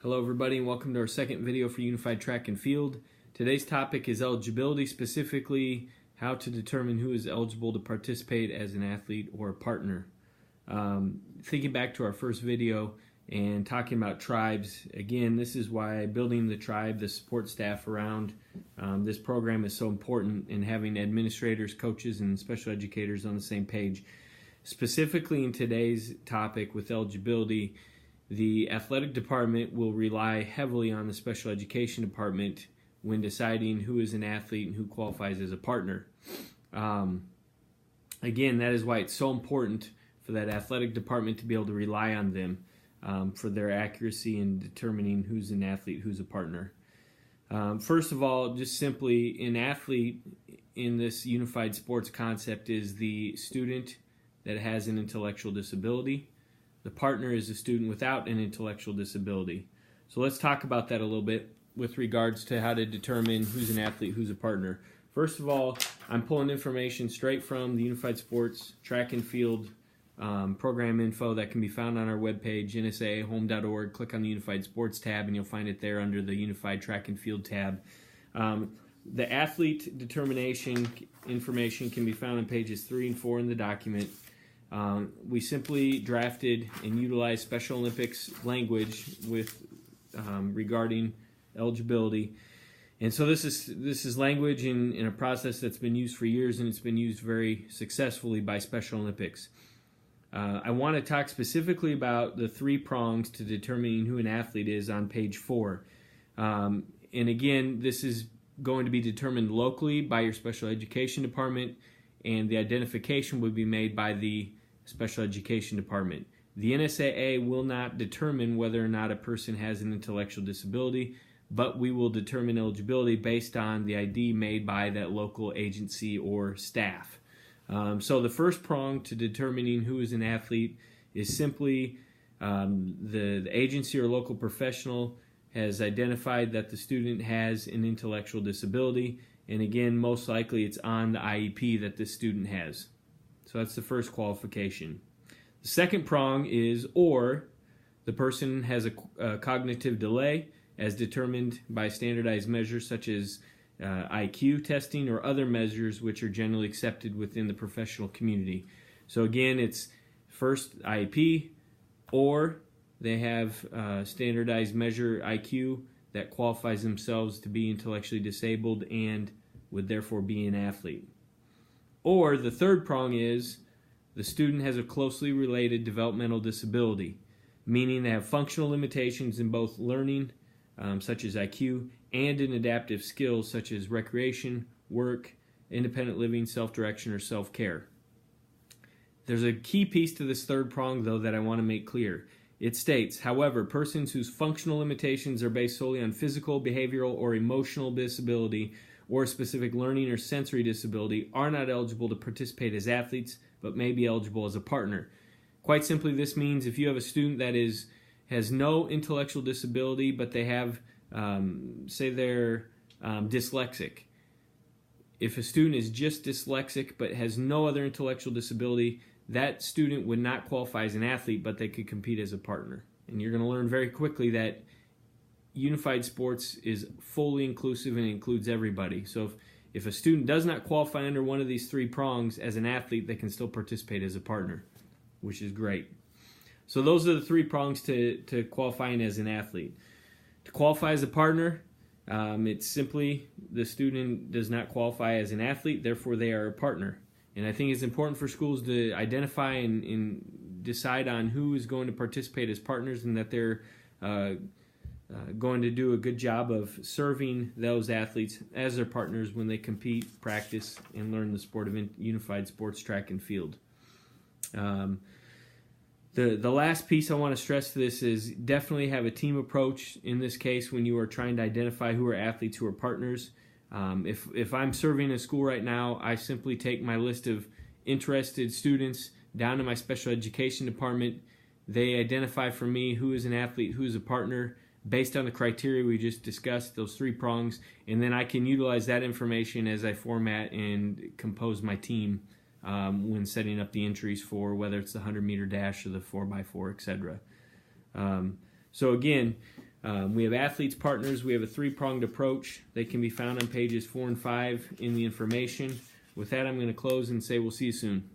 Hello everybody and welcome to our second video for Unified Track and Field. Today's topic is eligibility, specifically how to determine who is eligible to participate as an athlete or a partner. Thinking back to our first video and talking about tribes, again, this is why building the tribe, the support staff around this program is so important, and having administrators, coaches, and special educators on the same page. Specifically in today's topic with eligibility, the athletic department will rely heavily on the special education department when deciding who is an athlete and who qualifies as a partner. Again, that is why it's so important for that athletic department to be able to rely on them for their accuracy in determining who's an athlete, who's a partner. First of all, just simply, an athlete in this unified sports concept is the student that has an intellectual disability. The partner is a student without an intellectual disability. So let's talk about that a little bit with regards to how to determine who's an athlete, who's a partner. First of all, I'm pulling information straight from the Unified Sports Track and Field program info that can be found on our webpage, nsaahome.org. Click on the Unified Sports tab and you'll find it there under the Unified Track and Field tab. The athlete determination information can be found on pages 3 and 4 in the document. We simply drafted and utilized Special Olympics language with regarding eligibility, and so this is language in a process that's been used for years, and it's been used very successfully by Special Olympics. I want to talk specifically about the 3 prongs to determining who an athlete is on page 4, and again, this is going to be determined locally by your special education department, and the identification would be made by the special education department. The NSAA will not determine whether or not a person has an intellectual disability, but we will determine eligibility based on the ID made by that local agency or staff. So the first prong to determining who is an athlete is simply the agency or local professional has identified that the student has an intellectual disability, and again, most likely it's on the IEP that this student has. So that's the first qualification. The second prong is or the person has a cognitive delay as determined by standardized measures such as IQ testing or other measures which are generally accepted within the professional community. So again, it's first IEP, or they have standardized measure IQ that qualifies themselves to be intellectually disabled and would therefore be an athlete. Or the third prong is the student has a closely related developmental disability, meaning they have functional limitations in both learning, such as IQ, and in adaptive skills such as recreation, work, independent living, self-direction, or self-care. There's a key piece to this third prong, though, that I want to make clear. It states, however, persons whose functional limitations are based solely on physical, behavioral, or emotional disability or specific learning or sensory disability are not eligible to participate as athletes, but may be eligible as a partner. Quite simply, this means if you have a student that has no intellectual disability, but they have, say they're dyslexic. If a student is just dyslexic but has no other intellectual disability, that student would not qualify as an athlete, but they could compete as a partner. And you're going to learn very quickly that Unified Sports is fully inclusive and includes everybody. So if a student does not qualify under one of these 3 prongs as an athlete, they can still participate as a partner, which is great. So those are the 3 prongs to qualifying as an athlete. To qualify as a partner, it's simply the student does not qualify as an athlete, therefore they are a partner. And I think it's important for schools to identify and decide on who is going to participate as partners, and that they're going to do a good job of serving those athletes as their partners when they compete, practice, and learn the sport of Unified Sports Track and Field. The last piece I want to stress to this is definitely have a team approach in this case when you are trying to identify who are athletes, who are partners. If I'm serving a school right now, I simply take my list of interested students down to my special education department. They identify for me who is an athlete, who is a partner, based on the criteria we just discussed, those 3 prongs, and then I can utilize that information as I format and compose my team when setting up the entries for whether it's the 100-meter dash or the 4x4, etc. So again, We have athletes partners. We have a three-pronged approach. They can be found on pages 4 and 5 in the information. With that, I'm going to close and say we'll see you soon.